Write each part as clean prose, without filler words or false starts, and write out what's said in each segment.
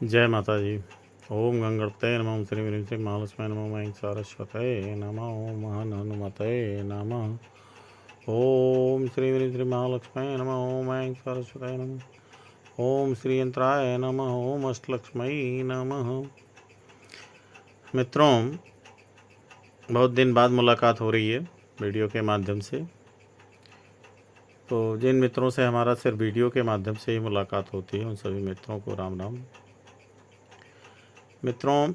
जय माता जी। ओम गंगणपतये नमः। ओम श्री ह्रीं श्री महालक्ष्मी नमः। ओम ऐं सरस्वतये नमः। ओम हनुमतये नमः। ओम श्री ह्रीं श्री महालक्ष्मी नमः। ओम ऐं सरस्वतये नमः। ओम श्री यंत्राय नमः। ओम अष्टलक्ष्मी नमः। मित्रों, बहुत दिन बाद मुलाकात हो रही है वीडियो के माध्यम से। तो जिन मित्रों से हमारा सिर्फ वीडियो के माध्यम से ही मुलाकात होती है, उन सभी मित्रों को राम राम। मित्रों,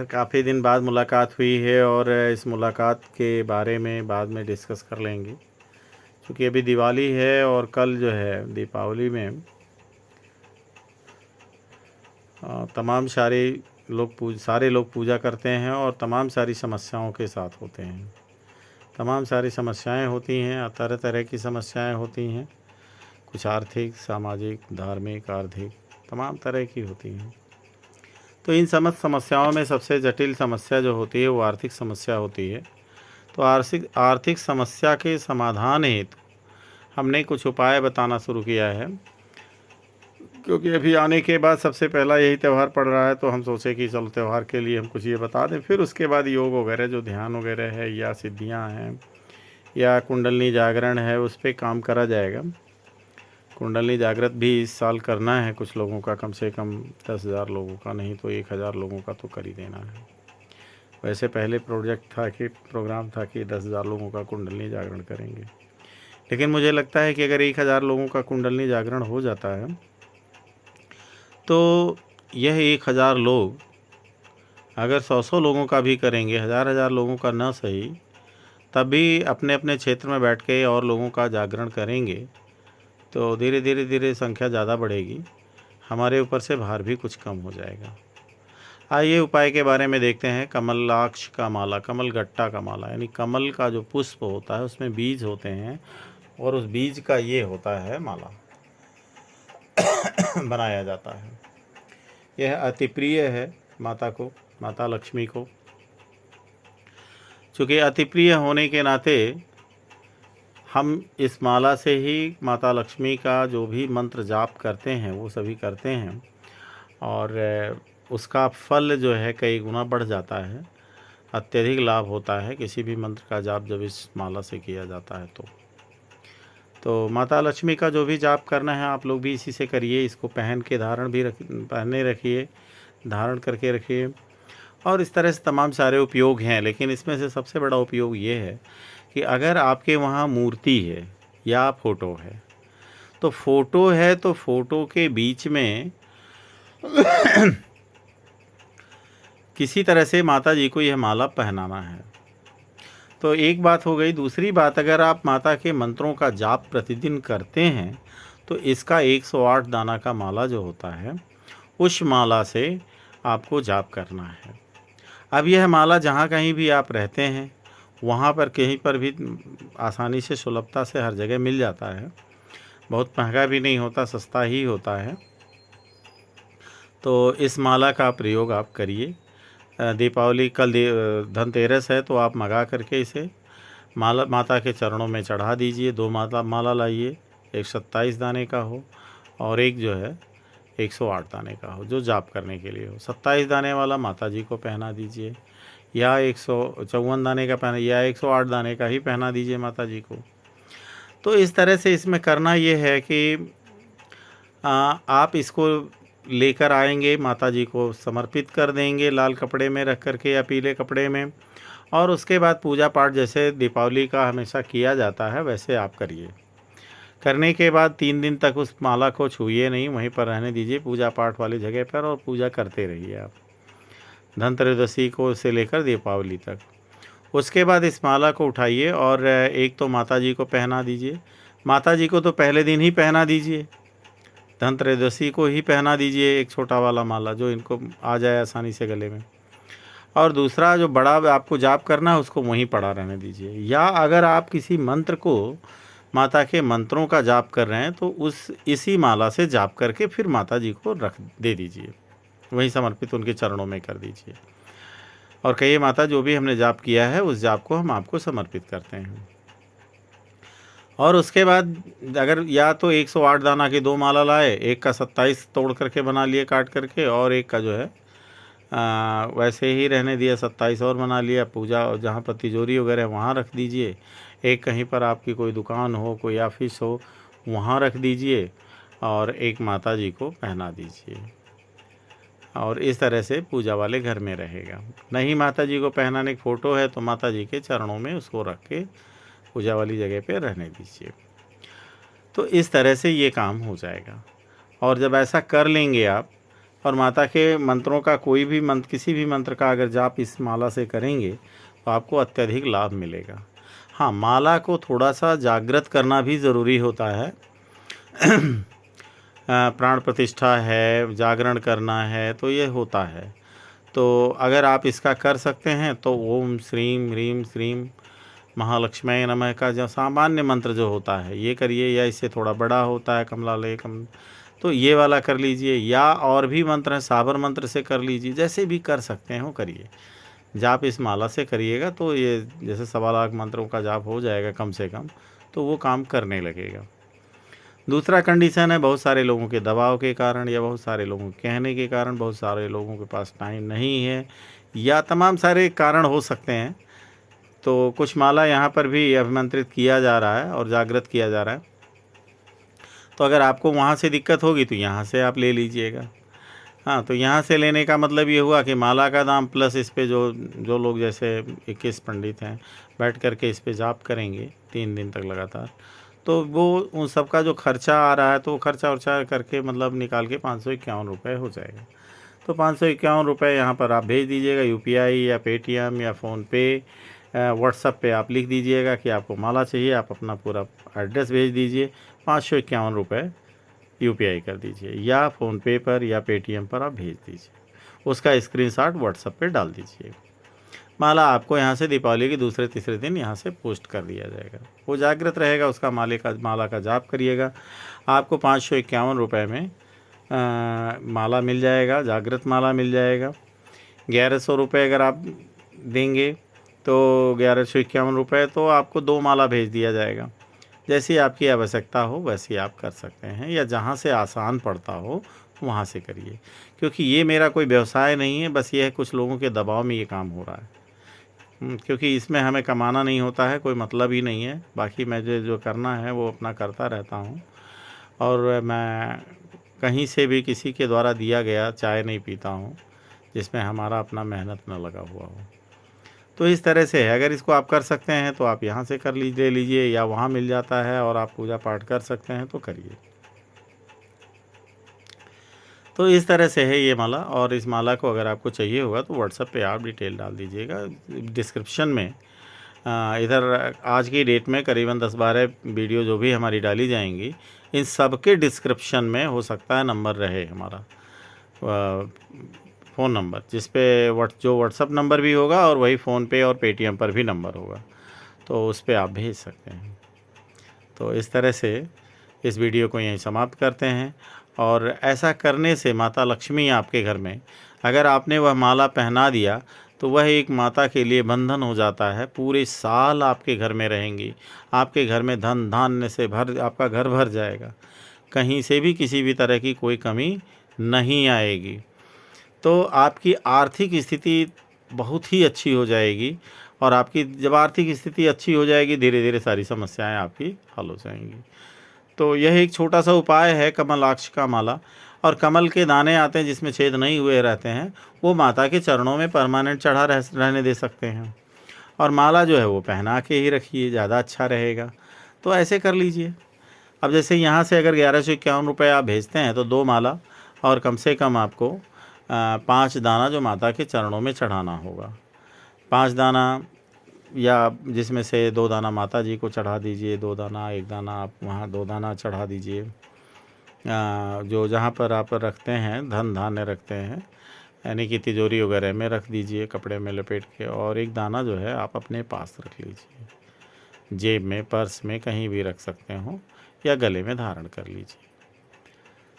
काफ़ी दिन बाद मुलाकात हुई है और इस मुलाकात के बारे में बाद में डिस्कस कर लेंगे, क्योंकि अभी दिवाली है और कल जो है दीपावली में तमाम सारे लोग पूजा करते हैं और तमाम सारी समस्याओं के साथ होते हैं। तमाम सारी समस्याएं होती हैं, तरह तरह की समस्याएं होती हैं। कुछ आर्थिक, सामाजिक, धार्मिक, आर्थिक, तमाम तरह की होती हैं। तो इन समस्त समस्याओं में सबसे जटिल समस्या जो होती है वो आर्थिक समस्या होती है। तो आर्थिक समस्या के समाधान हेतु हमने कुछ उपाय बताना शुरू किया है, क्योंकि अभी आने के बाद सबसे पहला यही त्यौहार पड़ रहा है। तो हम सोचे कि चलो त्यौहार के लिए हम कुछ ये बता दें, फिर उसके बाद योग वगैरह जो ध्यान वगैरह है या सिद्धियां हैं या कुंडलनी जागरण है, उस पर काम करा जाएगा। कुंडलनी जागृत भी इस साल करना है कुछ लोगों का, कम से कम 10,000 लोगों का, नहीं तो 1,000 लोगों का तो कर ही देना है। वैसे पहले प्रोग्राम था कि 10,000 लोगों का कुंडलनी जागरण करेंगे, लेकिन मुझे लगता है कि अगर 1,000 लोगों का कुंडलनी जागरण हो जाता है तो यह 1,000 लोग अगर 100 लोगों का भी करेंगे, 1,000 लोगों का न सही, तब भी अपने अपने क्षेत्र में बैठ के और लोगों का जागरण करेंगे तो धीरे धीरे धीरे संख्या ज़्यादा बढ़ेगी, हमारे ऊपर से भार भी कुछ कम हो जाएगा। आइए उपाय के बारे में देखते हैं। कमलाक्ष का माला, कमल गट्टा का माला, यानी कमल का जो पुष्प होता है उसमें बीज होते हैं और उस बीज का ये होता है माला बनाया जाता है। यह अति प्रिय है माता को, माता लक्ष्मी को। चूँकि अति प्रिय होने के नाते हम इस माला से ही माता लक्ष्मी का जो भी मंत्र जाप करते हैं वो सभी करते हैं, और उसका फल जो है कई गुना बढ़ जाता है। अत्यधिक लाभ होता है किसी भी मंत्र का जाप जब इस माला से किया जाता है। तो माता लक्ष्मी का जो भी जाप करना है आप लोग भी इसी से करिए। इसको पहने रखिए, धारण करके रखिए, और इस तरह से तमाम सारे उपयोग हैं। लेकिन इसमें से सबसे बड़ा उपयोग ये है कि अगर आपके वहाँ मूर्ति है या फ़ोटो है, तो फ़ोटो के बीच में किसी तरह से माता जी को यह माला पहनाना है। तो एक बात हो गई। दूसरी बात, अगर आप माता के मंत्रों का जाप प्रतिदिन करते हैं तो इसका 108 दाना का माला जो होता है, उस माला से आपको जाप करना है। अब यह माला जहाँ कहीं भी आप रहते हैं वहाँ पर कहीं पर भी आसानी से, सुलभता से हर जगह मिल जाता है। बहुत महंगा भी नहीं होता, सस्ता ही होता है। तो इस माला का प्रयोग आप करिए। दीपावली कल धनतेरस है, तो आप मंगा करके इसे माता के चरणों में चढ़ा दीजिए। 2 माला लाइए, एक 27 दाने का हो और एक जो है 108 दाने का हो, जो जाप करने के लिए हो। 27 दाने वाला माता जी को पहना दीजिए, या 154 दाने का पहना, या 108 दाने का ही पहना दीजिए माता जी को। तो इस तरह से इसमें करना ये है कि आप इसको लेकर आएंगे, माता जी को समर्पित कर देंगे लाल कपड़े में रख करके या पीले कपड़े में, और उसके बाद पूजा पाठ जैसे दीपावली का हमेशा किया जाता है वैसे आप करिए। करने के बाद 3 दिन तक उस माला को छूइए नहीं, वहीं पर रहने दीजिए पूजा पाठ वाली जगह पर, और पूजा करते रहिए आप धनत्रयोदशी को से लेकर दीपावली तक। उसके बाद इस माला को उठाइए और एक तो माता जी को पहना दीजिए। माता जी को तो पहले दिन ही पहना दीजिए, धनत्रयोदशी को ही पहना दीजिए एक छोटा वाला माला, जो इनको आ जाए आसानी से गले में। और दूसरा जो बड़ा आपको जाप करना है उसको वहीं पड़ा रहने दीजिए। या अगर आप किसी मंत्र को, माता के मंत्रों का जाप कर रहे हैं, तो इसी माला से जाप करके फिर माता जी को दे दीजिए, वहीं समर्पित उनके चरणों में कर दीजिए, और कहिए माता जो भी हमने जाप किया है उस जाप को हम आपको समर्पित करते हैं। और उसके बाद अगर या तो 108 दाना की 2 माला लाए, एक का 27 तोड़ करके बना लिए काट करके, और एक का जो है वैसे ही रहने दिया, 27 और बना लिया। पूजा जहाँ पर तिजोरी वगैरह वहाँ रख दीजिए। एक कहीं पर आपकी कोई दुकान हो, कोई ऑफिस हो, वहाँ रख दीजिए, और एक माता जी को पहना दीजिए। और इस तरह से पूजा वाले घर में रहेगा। नहीं माता जी को पहनाने की फ़ोटो है तो माता जी के चरणों में उसको रख के पूजा वाली जगह पे रहने दीजिए। तो इस तरह से ये काम हो जाएगा। और जब ऐसा कर लेंगे आप, और माता के मंत्रों का कोई भी मंत्र, किसी भी मंत्र का अगर जाप इस माला से करेंगे तो आपको अत्यधिक लाभ मिलेगा। हाँ, माला को थोड़ा सा जागृत करना भी ज़रूरी होता है। प्राण प्रतिष्ठा है, जागरण करना है, तो ये होता है। तो अगर आप इसका कर सकते हैं तो ओम श्रीम ह्रीम श्रीम महालक्ष्मी नमः का जो सामान्य मंत्र जो होता है ये करिए, या इससे थोड़ा बड़ा होता है कमलालय कम, तो ये वाला कर लीजिए, या और भी मंत्र हैं, साबर मंत्र से कर लीजिए, जैसे भी कर सकते हैं वो करिए। जाप इस माला से करिएगा तो ये जैसे 1.25 लाख मंत्रों का जाप हो जाएगा कम से कम, तो वो काम करने लगेगा। दूसरा कंडीशन है, बहुत सारे लोगों के दबाव के कारण, या बहुत सारे लोगों के कहने के कारण, बहुत सारे लोगों के पास टाइम नहीं है, या तमाम सारे कारण हो सकते हैं। तो कुछ माला यहाँ पर भी अभिमंत्रित किया जा रहा है और जागृत किया जा रहा है। तो अगर आपको वहाँ से दिक्कत होगी तो यहाँ से आप ले लीजिएगा। हाँ, तो यहाँ से लेने का मतलब ये हुआ कि माला का दाम प्लस इस पे जो जो लोग जैसे 21 पंडित हैं बैठ कर के इस पे जाप करेंगे 3 दिन तक लगातार, तो वो उन सब का जो खर्चा आ रहा है तो वो खर्चा वर्चा करके मतलब निकाल के 551 रुपये हो जाएगा। तो 551 रुपये यहाँ पर आप भेज दीजिएगा, यूपीआई या पेटीएम या फ़ोनपे, व्हाट्सएप पे आप लिख दीजिएगा कि आपको माला चाहिए, आप अपना पूरा एड्रेस भेज दीजिए, 551 रुपये यूपीआई कर दीजिए, या फ़ोनपे पर या पेटीएम पर आप भेज दीजिए, उसका स्क्रीनशॉट व्हाट्सएप पे डाल दीजिए। माला आपको यहाँ से दीपावली के दूसरे तीसरे दिन यहाँ से पोस्ट कर दिया जाएगा। वो जागृत रहेगा, उसका माला का जाप करिएगा, आपको 551 रुपये में माला मिल जाएगा, जागृत माला मिल जाएगा। 1100 रुपये अगर आप देंगे तो 1151 रुपये, तो आपको 2 माला भेज दिया जाएगा। जैसी आपकी आवश्यकता हो वैसी आप कर सकते हैं, या जहाँ से आसान पड़ता हो वहाँ से करिए, क्योंकि ये मेरा कोई व्यवसाय नहीं है, बस ये है कुछ लोगों के दबाव में ये काम हो रहा है। क्योंकि इसमें हमें कमाना नहीं होता है, कोई मतलब ही नहीं है। बाकी मैं जो करना है वो अपना करता रहता हूँ, और मैं कहीं से भी किसी के द्वारा दिया गया चाय नहीं पीता हूँ जिसमें हमारा अपना मेहनत न लगा हुआ हो। तो इस तरह से है, अगर इसको आप कर सकते हैं तो आप यहाँ से ले लीजिए, या वहाँ मिल जाता है और आप पूजा पाठ कर सकते हैं तो करिए। तो इस तरह से है ये माला। और इस माला को अगर आपको चाहिए होगा तो व्हाट्सएप पे आप डिटेल डाल दीजिएगा। डिस्क्रिप्शन में इधर आज की डेट में करीबन 10-12 वीडियो जो भी हमारी डाली जाएंगी, इन सब के डिस्क्रिप्शन में हो सकता है नंबर रहे हमारा फ़ोन नंबर, जिस पे जो व्हाट्सअप नंबर भी होगा और वही फ़ोनपे और पेटीएम पर भी नंबर होगा, तो उस पे आप भेज सकते हैं। तो इस तरह से इस वीडियो को यहीं समाप्त करते हैं। और ऐसा करने से माता लक्ष्मी आपके घर में, अगर आपने वह माला पहना दिया तो वह एक माता के लिए बंधन हो जाता है, पूरे साल आपके घर में रहेंगी, आपके घर में धन धान्य से आपका घर भर जाएगा, कहीं से भी किसी भी तरह की कोई कमी नहीं आएगी। तो आपकी आर्थिक स्थिति बहुत ही अच्छी हो जाएगी, और आपकी जब आर्थिक स्थिति अच्छी हो जाएगी धीरे धीरे सारी समस्याएं आपकी हल हो जाएंगी। तो यह एक छोटा सा उपाय है कमलाक्ष का माला। और कमल के दाने आते हैं जिसमें छेद नहीं हुए रहते हैं, वो माता के चरणों में परमानेंट चढ़ा रहने दे सकते हैं, और माला जो है वो पहना के ही रखिए, ज़्यादा अच्छा रहेगा। तो ऐसे कर लीजिए। अब जैसे यहाँ से अगर 1151 रुपये आप भेजते हैं तो 2 माला, और कम से कम आपको 5 दाना जो माता के चरणों में चढ़ाना होगा। 5 दाना, या जिसमें से 2 दाना माता जी को चढ़ा दीजिए, 2 दाना, 1 दाना आप वहाँ 2 दाना चढ़ा दीजिए, जो जहाँ पर आप रखते हैं धन धान्य रखते हैं, यानी कि तिजोरी वगैरह में रख दीजिए कपड़े में लपेट के, और 1 दाना जो है आप अपने पास रख लीजिए, जेब में, पर्स में, कहीं भी रख सकते हो, या गले में धारण कर लीजिए।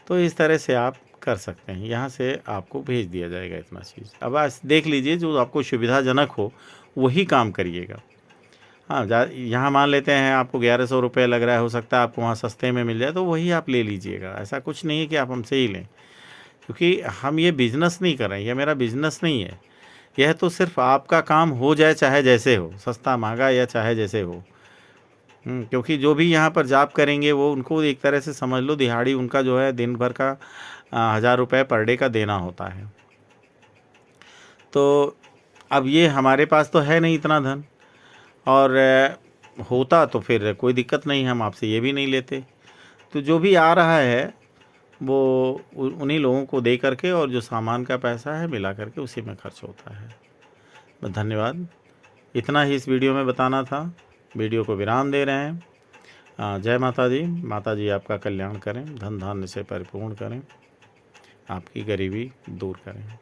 तो इस तरह से आप कर सकते हैं, यहाँ से आपको भेज दिया जाएगा इतना चीज़। अब आज देख लीजिए जो आपको सुविधाजनक हो वही काम करिएगा। हाँ, यहाँ मान लेते हैं आपको 1100 रुपये लग रहा है, हो सकता है आपको वहाँ सस्ते में मिल जाए, तो वही आप ले लीजिएगा। ऐसा कुछ नहीं है कि आप हमसे ही लें, क्योंकि हम ये बिज़नेस नहीं कर रहे हैं, ये मेरा बिज़नेस नहीं है। यह तो सिर्फ आपका काम हो जाए चाहे जैसे हो, सस्ता महंगा या चाहे जैसे हो। क्योंकि जो भी यहाँ पर जॉब करेंगे वो उनको एक तरह से समझ लो दिहाड़ी उनका जो है दिन भर का 1000 रुपये पर डे का देना होता है। तो अब ये हमारे पास तो है नहीं इतना धन, और होता तो फिर कोई दिक्कत नहीं, हम आपसे ये भी नहीं लेते। तो जो भी आ रहा है वो उन्हीं लोगों को दे करके, और जो सामान का पैसा है मिला करके उसी में खर्च होता है। बस धन्यवाद, इतना ही इस वीडियो में बताना था। वीडियो को विराम दे रहे हैं। जय माता दी। माता जी आपका कल्याण करें, धन धान्य से परिपूर्ण करें, आपकी गरीबी दूर करें।